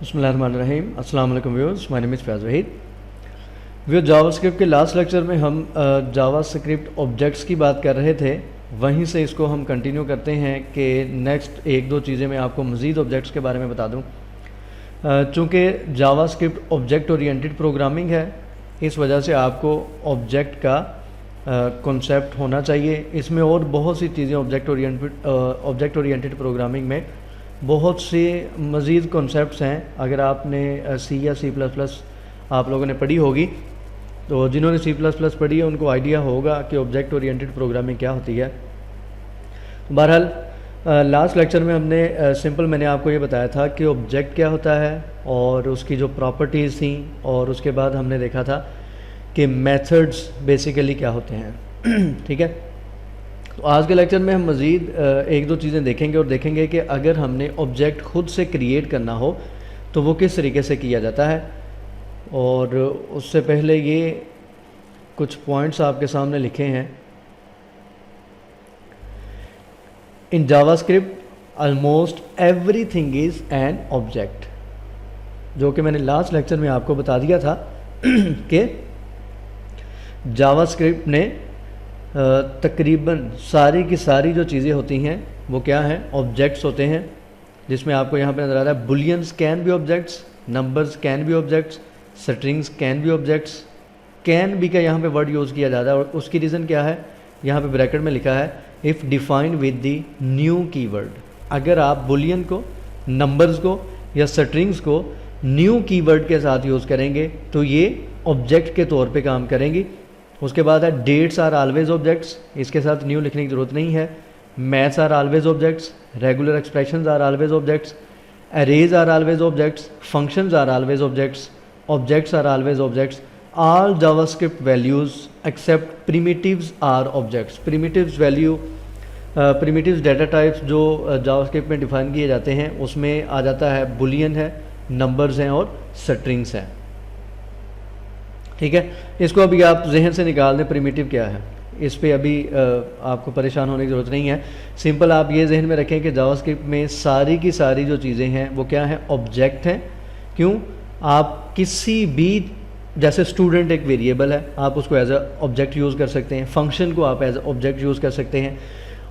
बिस्मिल्लाहिर्रहमानिर्रहीम। अस्सलाम वालेकुम viewers, my name is Faiz Waheed. Viewers, JavaScript के लास्ट लेक्चर में हम जावास्क्रिप्ट ऑब्जेक्ट्स की बात कर रहे थे। वहीं से इसको हम कंटिन्यू करते हैं कि नेक्स्ट एक दो चीज़ें मैं आपको मज़ीद ऑब्जेक्ट्स के बारे में बता दूं। चूँकि जावास्क्रिप्ट ऑब्जेक्ट ओरिएंटेड प्रोग्रामिंग है, इस वजह से आपको ऑब्जेक्ट का कॉन्सेप्ट होना चाहिए। इसमें और बहुत सी चीज़ें ऑब्जेक्ट ओरिएंटेड प्रोग्रामिंग में बहुत से मज़ीद कॉन्सेप्ट्स हैं। अगर आपने सी या C++ आप लोगों ने पढ़ी होगी, तो जिन्होंने C++ पढ़ी है उनको आइडिया होगा कि ऑब्जेक्ट ओरिएंटेड प्रोग्रामिंग क्या होती है। बहरहाल लास्ट लेक्चर में हमने सिंपल मैंने आपको ये बताया था कि ऑब्जेक्ट क्या होता है और उसकी जो प्रॉपर्टीज़ थी, और उसके बाद हमने देखा था कि मेथड्स बेसिकली क्या होते हैं। ठीक है, तो आज के लेक्चर में हम मज़ीद एक दो चीज़ें देखेंगे और देखेंगे कि अगर हमने ऑब्जेक्ट खुद से क्रिएट करना हो तो वो किस तरीके से किया जाता है। और उससे पहले ये कुछ पॉइंट्स आपके सामने लिखे हैं। In JavaScript almost everything is an object, जो कि मैंने लास्ट लेक्चर में आपको बता दिया था कि जावास्क्रिप्ट ने तकरीबन सारी की सारी जो चीज़ें होती हैं वो क्या हैं, ऑब्जेक्ट्स होते हैं। जिसमें आपको यहाँ पे नज़र आ रहा है bullions can be objects, numbers can be objects, strings can be objects. Can be का यहाँ पे वर्ड यूज़ किया जाता है और उसकी रीज़न क्या है, यहाँ पे ब्रैकेट में लिखा है if defined with the new keyword. अगर आप बुलियन को, नंबर्स को या स्ट्रिंग्स को न्यू कीवर्ड के साथ यूज़ करेंगे तो ये ऑब्जेक्ट के तौर पे काम करेंगी। उसके बाद है डेट्स आर ऑलवेज ऑब्जेक्ट्स, इसके साथ न्यू लिखने की ज़रूरत नहीं है। Maths are always objects, regular expressions are always objects, arrays are always objects, functions are always objects, objects are always objects. All JavaScript values except primitives are objects. Primitives data types जो JavaScript में define किए जाते हैं उसमें आ जाता है Boolean है, numbers हैं और स्ट्रिंग्स हैं। ठीक है, इसको अभी आप जहन से निकाल दें प्रिमिटिव क्या है, इस पे अभी आपको परेशान होने की ज़रूरत नहीं है। सिंपल आप ये जहन में रखें कि जावास्क्रिप्ट में सारी की सारी जो चीज़ें हैं वो क्या है, ऑब्जेक्ट हैं। क्यों, आप किसी भी, जैसे स्टूडेंट एक वेरिएबल है, आप उसको एज अ ऑब्जेक्ट यूज़ कर सकते हैं। फंक्शन को आप एज अ ऑब्जेक्ट यूज़ कर सकते हैं।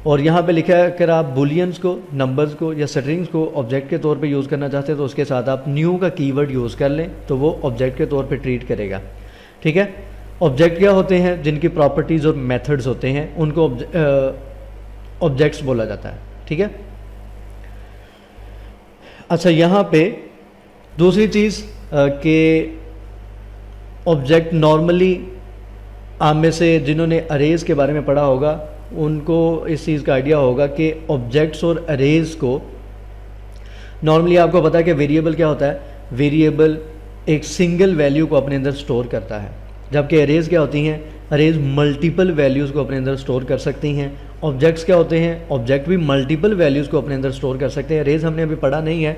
और यहाँ पे लिखा है अगर आप बुलियंस को, नंबर्स को या स्ट्रिंग्स को ऑब्जेक्ट के तौर पे यूज़ करना चाहते हैं तो उसके साथ आप न्यू का कीवर्ड यूज़ कर लें तो वो ऑब्जेक्ट के तौर पे ट्रीट करेगा। ठीक है, ऑब्जेक्ट क्या होते हैं, जिनकी प्रॉपर्टीज़ और मेथड्स होते हैं उनको ऑब्जेक्ट्स बोला जाता है। ठीक है, अच्छा यहाँ पे दूसरी चीज़ कि ऑब्जेक्ट नॉर्मली आप में से जिन्होंने अरेज के बारे में पढ़ा होगा उनको इस चीज़ का आइडिया होगा कि ऑब्जेक्ट्स और अरेज को नॉर्मली आपको पता है कि वेरिएबल क्या होता है, वेरिएबल एक सिंगल वैल्यू को अपने अंदर स्टोर करता है, जबकि अरेज क्या होती हैं, अरेज मल्टीपल वैल्यूज़ को अपने अंदर स्टोर कर सकती हैं। ऑब्जेक्ट्स क्या होते हैं, ऑब्जेक्ट भी मल्टीपल वैल्यूज़ को अपने अंदर स्टोर कर सकते हैं। अरेज हमने अभी पढ़ा नहीं है,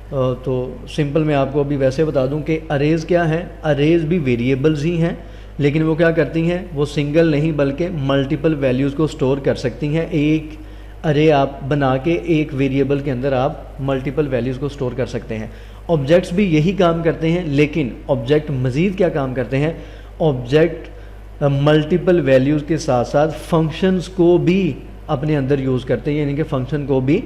तो सिंपल मैं आपको अभी वैसे बता दूं कि अरेज क्या है, अरेज भी वेरिएबल्स ही हैं, लेकिन वो क्या करती हैं, वो सिंगल नहीं बल्कि मल्टीपल वैल्यूज़ को स्टोर कर सकती हैं। एक अरे आप बना के एक वेरिएबल के अंदर आप मल्टीपल वैल्यूज़ को स्टोर कर सकते हैं। ऑब्जेक्ट्स भी यही काम करते हैं, लेकिन ऑब्जेक्ट मज़ीद क्या काम करते हैं, ऑब्जेक्ट मल्टीपल वैल्यूज़ के साथ साथ फंक्शंस को भी अपने अंदर यूज़ करते हैं, यानी कि फंक्शन को भी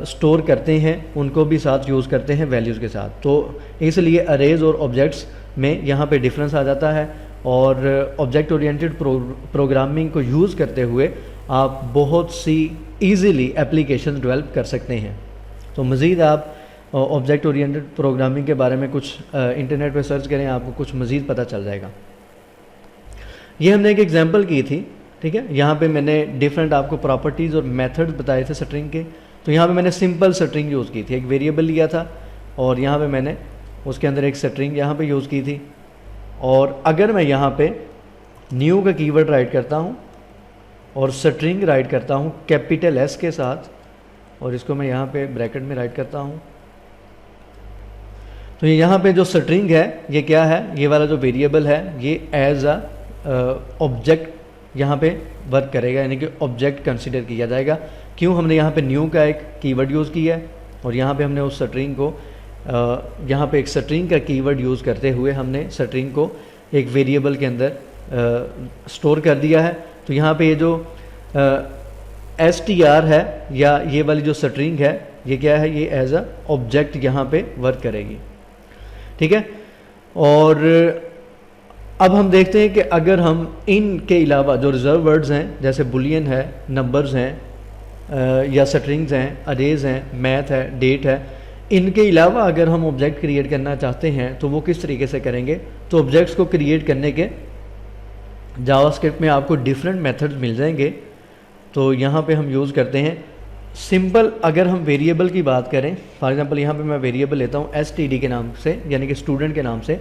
स्टोर करते हैं, उनको भी साथ यूज़ करते हैं वैल्यूज़ के साथ। तो इसलिए अरेज और ऑब्जेक्ट्स में यहाँ पे डिफरेंस आ जाता है। और ऑब्जेक्ट ओरिएंटेड प्रोग्रामिंग को यूज़ करते हुए आप बहुत सी ईज़िली एप्लीकेशन डेवलप कर सकते हैं। तो मज़ीद आप ऑब्जेक्ट ओरिएंटेड प्रोग्रामिंग के बारे में कुछ इंटरनेट पे सर्च करें, आपको कुछ मज़ीद पता चल जाएगा। ये हमने एक एग्जांपल की थी। ठीक है, यहाँ पे मैंने डिफरेंट आपको प्रॉपर्टीज़ और मेथड्स बताए थे स्ट्रिंग के। तो यहाँ पे मैंने सिंपल स्ट्रिंग यूज़ की थी, एक वेरिएबल लिया था और यहाँ पे मैंने उसके अंदर एक स्ट्रिंग यहाँ पे यूज़ की थी। और अगर मैं यहाँ पे न्यू का कीवर्ड राइट करता हूँ और स्ट्रिंग राइट करता हूँ कैपिटल S के साथ, और इसको मैं यहाँ पे ब्रैकेट में राइट करता हूँ, तो यहाँ पे जो स्ट्रिंग है ये क्या है, ये वाला जो वेरिएबल है ये एज अ ऑब्जेक्ट यहाँ पे वर्क करेगा, यानी कि ऑब्जेक्ट कंसिडर किया जाएगा। क्यों, हमने यहाँ पे न्यू का एक कीवर्ड यूज़ किया है और यहाँ पे हमने उस स्ट्रिंग को यहाँ पे एक स्ट्रिंग का कीवर्ड यूज़ करते हुए हमने स्ट्रिंग को एक वेरिएबल के अंदर स्टोर कर दिया है। तो यहाँ पे ये जो str है या ये वाली जो स्ट्रिंग है ये क्या है, ये एज अ ऑब्जेक्ट यहाँ पे वर्क करेगी, ठीक है। और अब हम देखते हैं कि अगर हम इनके अलावा जो रिजर्व वर्ड्स हैं जैसे बुलियन है, नंबर्स हैं या स्ट्रिंग्स हैं, अरेज हैं, मैथ है, डेट है, इनके अलावा अगर हम ऑब्जेक्ट क्रिएट करना चाहते हैं तो वो किस तरीके से करेंगे। तो ऑब्जेक्ट्स को क्रिएट करने के जावास्क्रिप्ट में आपको डिफरेंट मेथड्स मिल जाएंगे। तो यहाँ पे हम यूज़ करते हैं सिंपल, अगर हम वेरिएबल की बात करें, फॉर एग्जांपल यहाँ पे मैं वेरिएबल लेता हूँ std के नाम से, यानी कि स्टूडेंट के नाम से।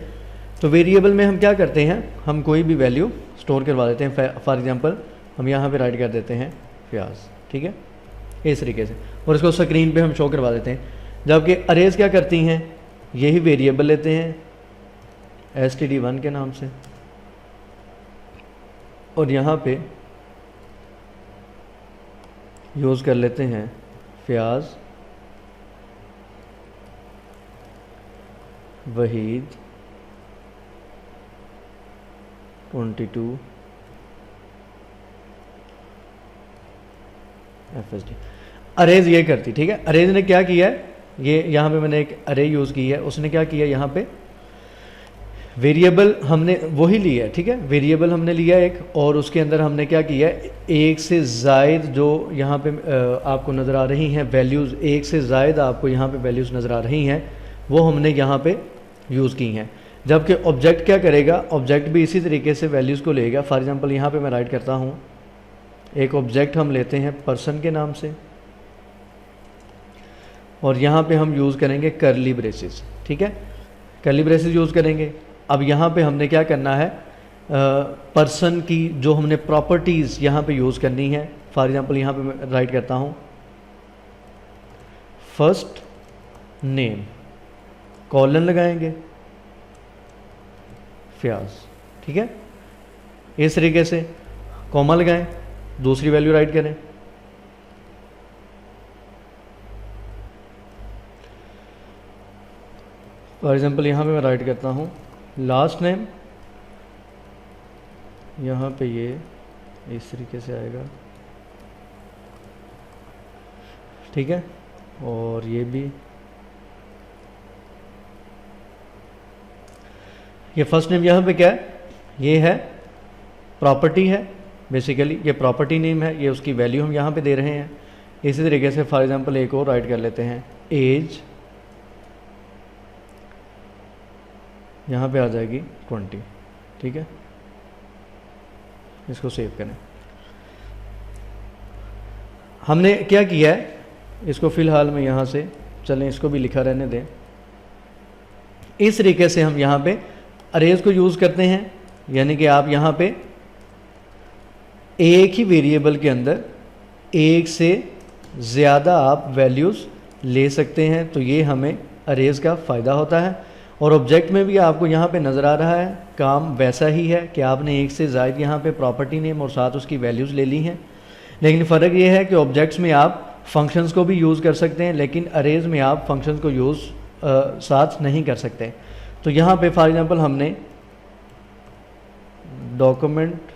तो वेरिएबल में हम क्या करते हैं, हम कोई भी वैल्यू स्टोर करवा देते हैं। फॉर एग्जांपल हम यहाँ पे राइट कर देते हैं फ्याज, ठीक है, इस तरीके से, और इसको स्क्रीन पे हम शो करवा देते हैं। जबकि अरेज क्या करती हैं, यही वेरिएबल लेते हैं std1 के नाम से और यहाँ पे यूज़ कर लेते हैं फ्याज वहीद 22 FSD। अरेज ये करती, ठीक है। अरेज ने क्या किया है, ये यहाँ पे मैंने एक अरे यूज़ की है, उसने क्या किया, यहाँ पे वेरिएबल हमने वही लिया है, ठीक है। वेरिएबल हमने लिया एक, और उसके अंदर हमने क्या किया है, एक से ज़ायद जो यहाँ पे आपको नज़र आ रही हैं वैल्यूज़, एक से ज़ायद आपको यहाँ पे वैल्यूज़ नज़र आ रही हैं, वो हमने यहाँ पे यूज़ की हैं। जबकि ऑब्जेक्ट क्या करेगा, ऑब्जेक्ट भी इसी तरीके से वैल्यूज़ को लेगा। फॉर एग्जांपल यहाँ पे मैं राइट करता हूँ, एक ऑब्जेक्ट हम लेते हैं पर्सन के नाम से और यहाँ पे हम यूज़ करेंगे करली ब्रेसेस, ठीक है, करली ब्रेसेस यूज़ करेंगे। अब यहाँ पे हमने क्या करना है, पर्सन की जो हमने प्रॉपर्टीज़ यहाँ पे यूज़ करनी है। फॉर एग्जांपल यहाँ पे मैं राइट करता हूँ फर्स्ट नेम, कॉलन लगाएंगे फ्याज, ठीक है, इस तरीके से कॉमा लगाएं, दूसरी वैल्यू राइट करें। फॉर एग्जांपल यहाँ पे मैं राइट करता हूँ लास्ट नेम, यहाँ पे ये इस तरीके से आएगा, ठीक है, और ये भी, ये फर्स्ट नेम यहाँ पे क्या है, ये है प्रॉपर्टी है, बेसिकली ये प्रॉपर्टी नेम है, ये उसकी वैल्यू हम यहाँ पे दे रहे हैं। इसी तरीके से फॉर एग्जांपल एक और राइट कर लेते हैं एज, यहाँ पे आ जाएगी 20, ठीक है, इसको सेव करें। हमने क्या किया है, इसको फ़िलहाल में यहाँ से चलें, इसको भी लिखा रहने दें। इस तरीके से हम यहाँ पे अरेज को यूज़ करते हैं, यानी कि आप यहाँ पे एक ही वेरिएबल के अंदर एक से ज़्यादा आप वैल्यूज़ ले सकते हैं। तो ये हमें अरेज का फ़ायदा होता है। और ऑब्जेक्ट में भी आपको यहाँ पे नज़र आ रहा है काम वैसा ही है कि आपने एक से ज़ायद यहाँ पे प्रॉपर्टी नेम और साथ उसकी वैल्यूज़ ले ली हैं। लेकिन फ़र्क ये है कि ऑब्जेक्ट्स में आप फंक्शंस को भी यूज़ कर सकते हैं, लेकिन अरेज में आप फंक्शंस को यूज़ साथ नहीं कर सकते। तो यहाँ पे फॉर एग्जांपल हमने डॉक्यूमेंट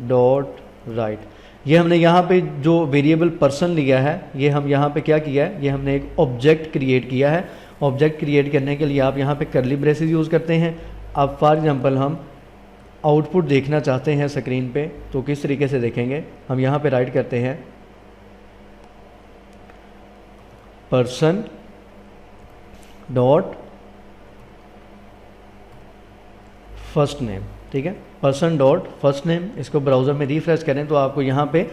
डॉट राइट, ये हमने यहाँ पे जो वेरिएबल पर्सन लिया है, ये हम यहाँ पे क्या किया है, ये हमने एक ऑब्जेक्ट क्रिएट किया है। ऑब्जेक्ट क्रिएट करने के लिए आप यहाँ पे करली ब्रेसेस यूज़ करते हैं। अब फॉर एग्जांपल हम आउटपुट देखना चाहते हैं स्क्रीन पे, तो किस तरीके से देखेंगे, हम यहाँ पे राइट करते हैं पर्सन डॉट फर्स्ट नेम, ठीक है, पर्सन डॉट फर्स्ट नेम। इसको ब्राउज़र में रिफ्रेश करें तो आपको यहाँ पे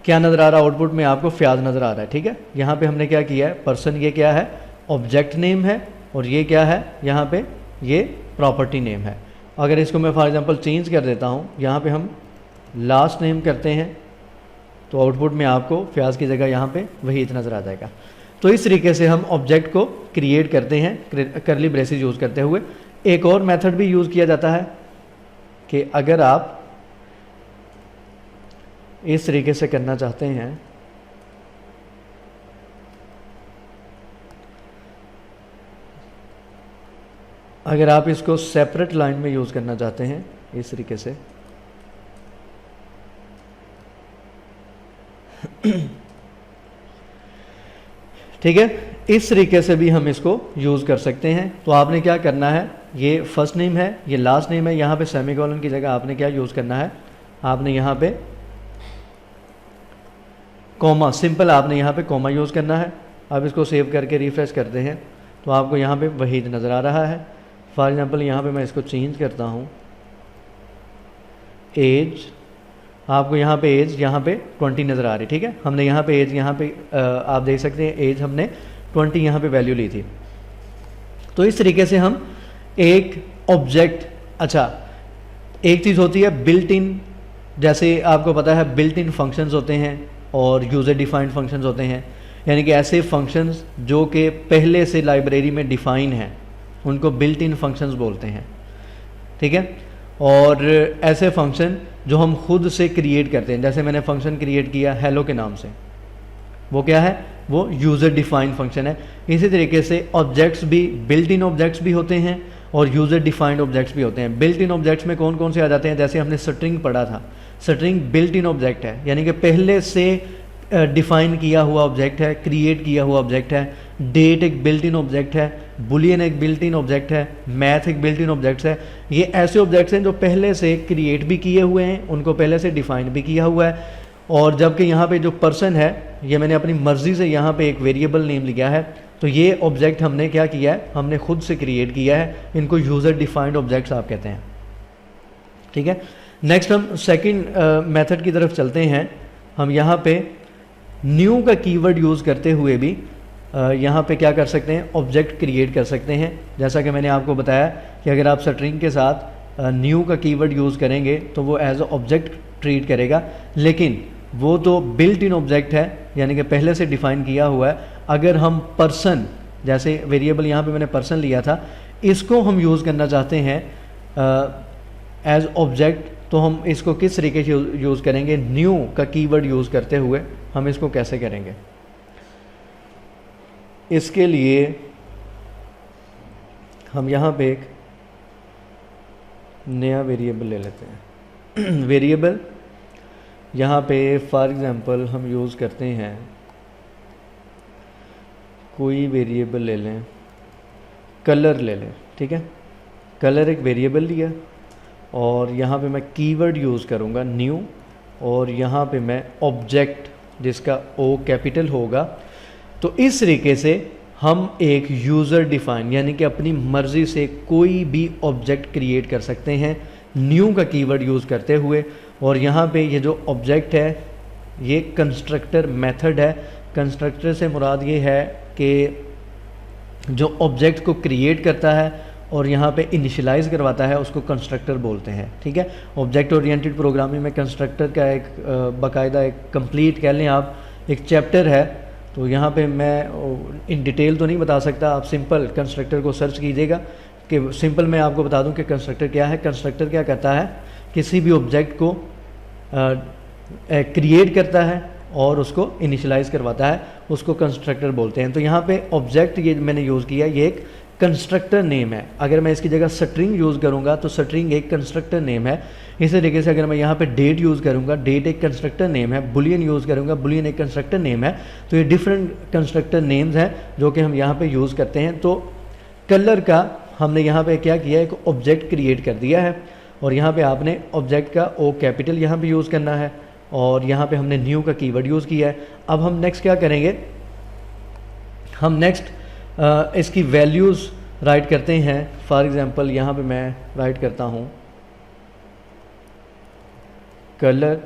क्या नज़र आ रहा है, आउटपुट में आपको फ्याज नज़र आ रहा है, ठीक है। यहाँ पे हमने क्या किया है, पर्सन ये क्या है, ऑब्जेक्ट नेम है, और ये क्या है, यहाँ पे ये प्रॉपर्टी नेम है। अगर इसको मैं फॉर एग्जांपल चेंज कर देता हूँ, यहाँ पे हम लास्ट नेम करते हैं, तो आउटपुट में आपको फ्याज की जगह यहाँ पे वही नज़र आ जाएगा। तो इस तरीके से हम ऑब्जेक्ट को क्रिएट करते हैं करली ब्रेसेस यूज़ करते हुए। एक और मेथड भी यूज़ किया जाता है कि अगर आप इस तरीके से करना चाहते हैं, अगर आप इसको सेपरेट लाइन में यूज़ करना चाहते हैं इस तरीके से ठीक है, इस तरीके से भी हम इसको यूज़ कर सकते हैं। तो आपने क्या करना है, ये फर्स्ट नेम है, ये लास्ट नेम है, यहाँ पे सेमीकोलन की जगह आपने क्या यूज़ करना है, आपने यहाँ पे कॉमा, सिंपल आपने यहाँ पे कॉमा यूज़ करना है। अब इसको सेव करके रिफ्रेश करते हैं तो आपको यहाँ पे वहीद नज़र आ रहा है। फॉर एग्ज़ाम्पल यहाँ पे मैं इसको चेंज करता हूँ, एज, आपको यहाँ पे एज यहाँ पे 20 नज़र आ रही, ठीक है। हमने यहाँ पे एज यहाँ पे आप देख सकते हैं एज हमने 20 यहाँ पे वैल्यू ली थी। तो इस तरीके से हम एक ऑब्जेक्ट, अच्छा एक चीज़ होती है बिल्ट इन, जैसे आपको पता है बिल्ट इन फंक्शंस होते हैं और यूज़र डिफाइंड फंक्शंस होते हैं, यानी कि ऐसे फंक्शंस जो कि पहले से लाइब्रेरी में डिफ़ाइन हैं उनको बिल्ट इन फंक्शंस बोलते हैं, ठीक है। और ऐसे फंक्शन जो हम खुद से क्रिएट करते हैं, जैसे मैंने फंक्शन क्रिएट किया हेलो के नाम से, वो क्या है, वो यूज़र डिफाइंड फंक्शन है। इसी तरीके से ऑब्जेक्ट्स भी बिल्ट इन ऑब्जेक्ट्स भी होते हैं और यूज़र डिफाइंड ऑब्जेक्ट्स भी होते हैं। बिल्ट इन ऑब्जेक्ट्स में कौन कौन से आ जाते हैं, जैसे हमने स्ट्रिंग पढ़ा था, स्ट्रिंग बिल्ट इन ऑब्जेक्ट है, यानी कि पहले से डिफाइन किया हुआ ऑब्जेक्ट है, क्रिएट किया हुआ ऑब्जेक्ट है। डेट एक बिल्ट इन ऑब्जेक्ट है, बुलियन एक बिल्ट इन ऑब्जेक्ट है, मैथ एक बिल्ट इन ऑब्जेक्ट्स है। ये ऐसे ऑब्जेक्ट्स हैं जो पहले से क्रिएट भी किए हुए हैं, उनको पहले से डिफाइन भी किया हुआ है। और जबकि यहाँ पे जो पर्सन है, ये मैंने अपनी मर्ज़ी से यहाँ पे एक वेरिएबल नेम लिया है, तो ये ऑब्जेक्ट हमने क्या किया है, हमने खुद से क्रिएट किया है। इनको यूज़र डिफाइंड ऑब्जेक्ट्स आप कहते हैं, ठीक है। नेक्स्ट हम सेकंड मेथड की तरफ चलते हैं। हम यहाँ पे न्यू का कीवर्ड यूज़ करते हुए भी यहाँ पे क्या कर सकते हैं, ऑब्जेक्ट क्रिएट कर सकते हैं। जैसा कि मैंने आपको बताया कि अगर आप स्ट्रिंग के साथ न्यू का कीवर्ड यूज़ करेंगे तो वो एज अ ऑब्जेक्ट ट्रीट करेगा, लेकिन वो तो बिल्ट इन ऑब्जेक्ट है, यानी कि पहले से डिफाइन किया हुआ है। अगर हम पर्सन, जैसे वेरिएबल यहाँ पे मैंने पर्सन लिया था, इसको हम यूज़ करना चाहते हैं एज ऑब्जेक्ट, तो हम इसको किस तरीके से यूज़ करेंगे, न्यू का कीवर्ड यूज़ करते हुए हम इसको कैसे करेंगे। इसके लिए हम यहाँ पे एक नया वेरिएबल ले लेते हैं। वेरिएबल यहाँ पे फॉर एग्ज़ाम्पल हम यूज़ करते हैं, कोई वेरिएबल ले लें, कलर ले लें, ठीक है। कलर एक वेरिएबल लिया और यहाँ पे मैं कीवर्ड यूज़ करूँगा न्यू, और यहाँ पे मैं ऑब्जेक्ट जिसका ओ कैपिटल होगा। तो इस तरीके से हम एक यूज़र डिफाइन, यानी कि अपनी मर्ज़ी से कोई भी ऑब्जेक्ट क्रिएट कर सकते हैं न्यू का कीवर्ड यूज़ करते हुए। और यहाँ पे ये जो ऑब्जेक्ट है ये कंस्ट्रक्टर मेथड है। कंस्ट्रक्टर से मुराद ये है कि जो ऑब्जेक्ट को क्रिएट करता है और यहाँ पे इनिशियलाइज़ करवाता है उसको कंस्ट्रक्टर बोलते हैं, ठीक है। ऑब्जेक्ट ओरिएंटेड प्रोग्रामिंग में कंस्ट्रक्टर का एक बाकायदा एक कंप्लीट कह लें आप एक चैप्टर है। तो यहाँ पे मैं इन डिटेल तो नहीं बता सकता, आप सिंपल कंस्ट्रक्टर को सर्च कीजिएगा। कि सिंपल मैं आपको बता दूं कि कंस्ट्रक्टर क्या है। कंस्ट्रक्टर क्या करता है, किसी भी ऑब्जेक्ट को क्रिएट करता है और उसको इनिशियलाइज़ करवाता है, उसको कंस्ट्रक्टर बोलते हैं। तो यहाँ पे ऑब्जेक्ट ये मैंने यूज़ किया, ये एक कंस्ट्रक्टर नेम है। अगर मैं इसकी जगह स्ट्रिंग यूज़ करूँगा तो स्ट्रिंग एक कंस्ट्रक्टर नेम है। इसी तरीके से अगर मैं यहाँ पे डेट यूज़ करूँगा, डेट एक कंस्ट्रक्टर नेम है। बुलियन यूज़ करूँगा, बुलियन एक कंस्ट्रक्टर नेम है। तो ये डिफरेंट कंस्ट्रक्टर नेम्स हैं जो कि हम यहाँ पे यूज़ करते हैं। तो कलर का हमने यहाँ पे क्या किया, एक ऑब्जेक्ट क्रिएट कर दिया है और यहाँ पे आपने ऑब्जेक्ट का ओ कैपिटल यहाँ पे यूज़ करना है और यहाँ पे हमने न्यू का कीवर्ड यूज़ किया है। अब हम नेक्स्ट क्या करेंगे, हम नेक्स्ट इसकी वैल्यूज़ राइट करते हैं। फॉर एग्ज़ाम्पल यहाँ पे मैं राइट करता हूँ कलर,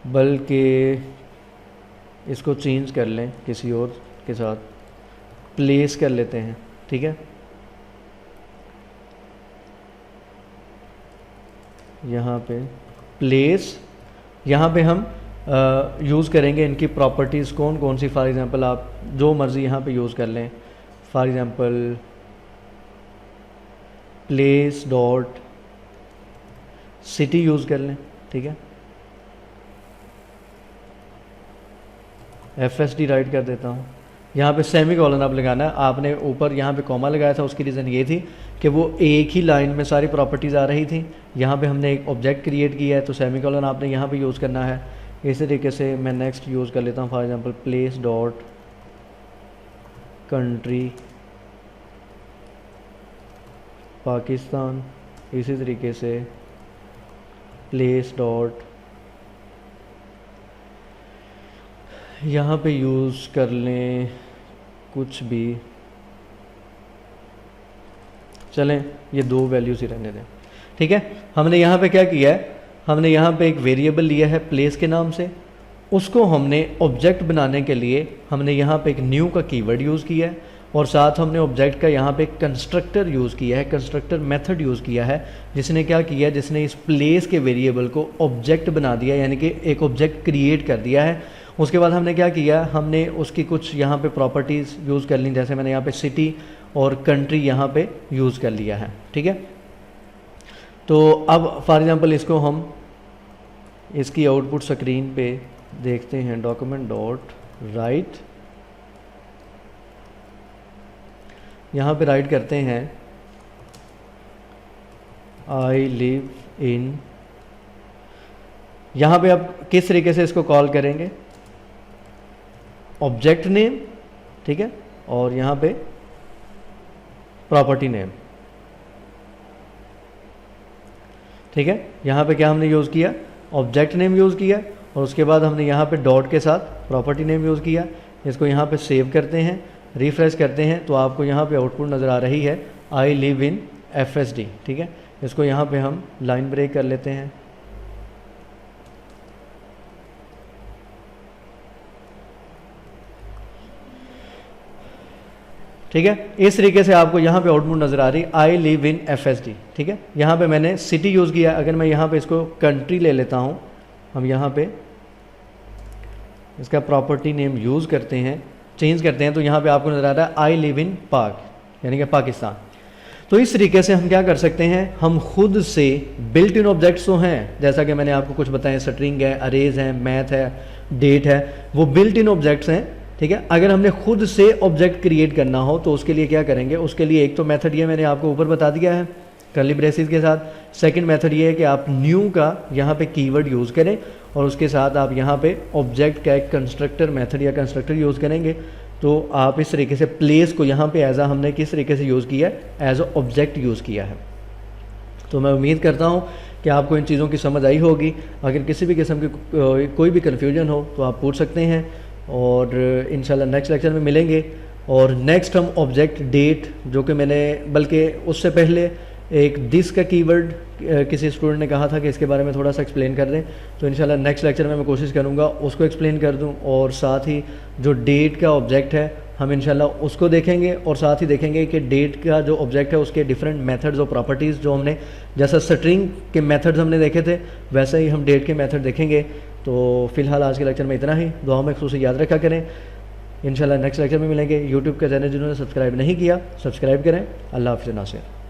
बल्कि इसको चेंज कर लें किसी और के साथ, प्लेस कर लेते हैं, ठीक है। यहाँ पे प्लेस, यहाँ पे हम यूज़ करेंगे इनकी प्रॉपर्टीज़ कौन कौन सी। फॉर एग्ज़ाम्पल आप जो मर्ज़ी यहाँ पे यूज़ कर लें। For example place dot city use कर लें, ठीक है। FSD राइट कर देता हूँ। यहाँ पे सेमी कॉलन आप लगाना है। आपने ऊपर यहाँ पे कॉमा लगाया था, उसकी रीज़न ये थी कि वो एक ही लाइन में सारी प्रॉपर्टीज़ आ रही थी। यहाँ पे हमने एक ऑब्जेक्ट क्रिएट किया है तो सेमी कॉलन आपने यहाँ पे यूज़ करना है। इसी तरीके से मैं नेक्स्ट यूज़ कर लेता हूँ, for example place dot country Pakistan. इसी तरीके से प्लेस डॉट यहाँ पे यूज़ कर लें कुछ भी, चलें ये 2 वैल्यूज़ ही रहने दें, ठीक है। हमने यहाँ पे क्या किया है, हमने यहाँ पे एक वेरिएबल लिया है प्लेस के नाम से, उसको हमने ऑब्जेक्ट बनाने के लिए हमने यहाँ पे एक न्यू का कीवर्ड यूज़ किया है और साथ हमने ऑब्जेक्ट का यहाँ पे कंस्ट्रक्टर यूज़ किया है, कंस्ट्रक्टर मेथड यूज़ किया है, जिसने क्या किया, जिसने इस प्लेस के वेरिएबल को ऑब्जेक्ट बना दिया, यानी कि एक ऑब्जेक्ट क्रिएट कर दिया है। उसके बाद हमने क्या किया, हमने उसकी कुछ यहाँ पे प्रॉपर्टीज़ यूज़ कर ली, जैसे मैंने यहाँ पे सिटी और कंट्री यहाँ पे यूज़ कर लिया है, ठीक है। तो अब फॉर एग्जांपल इसको हम इसकी आउटपुट स्क्रीन पे देखते हैं, डॉक्यूमेंट डॉट राइट, यहाँ पे राइट करते हैं आई लिव इन। यहाँ पे आप किस तरीके से इसको कॉल करेंगे, ऑब्जेक्ट नेम, ठीक है, और यहाँ पे प्रॉपर्टी नेम, ठीक है। यहाँ पे क्या हमने यूज़ किया, ऑब्जेक्ट नेम यूज़ किया और उसके बाद हमने यहाँ पे डॉट के साथ प्रॉपर्टी नेम यूज़ किया। इसको यहाँ पे सेव करते हैं, रिफ्रेश करते हैं तो आपको यहाँ पे आउटपुट नज़र आ रही है आई लिव इन FSD, ठीक है। इसको यहाँ पे हम लाइन ब्रेक कर लेते हैं, ठीक है। इस तरीके से आपको यहाँ पे आउटपुट नज़र आ रही आई लिव इन FSD, ठीक है। यहाँ पे मैंने सिटी यूज़ किया। अगर मैं यहाँ पे इसको कंट्री ले लेता हूँ, हम यहाँ पे इसका प्रॉपर्टी नेम यूज़ करते हैं, चेंज करते हैं, तो यहाँ पे आपको नज़र आ रहा है आई लिव इन पाक, यानी कि पाकिस्तान। तो इस तरीके से हम क्या कर सकते हैं, हम खुद से बिल्ट इन ऑब्जेक्ट्स तो हैं, जैसा कि मैंने आपको कुछ बताया, स्ट्रिंग है, अरेज है, मैथ है, डेट है, वो बिल्ट इन ऑब्जेक्ट्स हैं, ठीक है। अगर हमने खुद से ऑब्जेक्ट क्रिएट करना हो तो उसके लिए क्या करेंगे, उसके लिए एक तो मेथड ये मैंने आपको ऊपर बता दिया है कर्ली ब्रेसेस के साथ। सेकंड मेथड ये है कि आप न्यू का यहाँ पे कीवर्ड यूज़ करें और उसके साथ आप यहाँ पे ऑब्जेक्ट का एक कंस्ट्रक्टर मेथड या कंस्ट्रक्टर यूज़ करेंगे। तो आप इस तरीके से प्लेस को यहाँ पे एज हमने किस तरीके से यूज़ किया है, एज ऑब्जेक्ट यूज़ किया है। तो मैं उम्मीद करता हूँ कि आपको इन चीज़ों की समझ आई होगी। अगर किसी भी किस्म की कोई भी कन्फ्यूजन हो तो आप पूछ सकते हैं और इंशाल्लाह नेक्स्ट लेक्चर में मिलेंगे। और नेक्स्ट हम ऑब्जेक्ट डेट, जो कि मैंने बल्कि उससे पहले एक दिस का कीवर्ड किसी स्टूडेंट ने कहा था कि इसके बारे में थोड़ा सा एक्सप्लेन कर दें, तो इंशाल्लाह नेक्स्ट लेक्चर में मैं कोशिश करूँगा उसको एक्सप्लेन कर दूँ। और साथ ही जो डेट का ऑब्जेक्ट है हम इंशाल्लाह उसको देखेंगे और साथ ही देखेंगे कि डेट का जो ऑब्जेक्ट है उसके डिफरेंट मेथड्स और प्रॉपर्टीज़, जो हमने जैसा स्ट्रिंग के मेथड्स हमने देखे थे वैसे ही हम डेट के मेथड देखेंगे। तो फ़िलहाल आज के लेक्चर में इतना ही। दुआ में खुसूस याद रखा करें। इंशाल्लाह नेक्स्ट लेक्चर में मिलेंगे। यूट्यूब का चैनल जिन्होंने सब्सक्राइब नहीं किया सब्सक्राइब करें। अल्लाह हाफ़िज़ नासिर।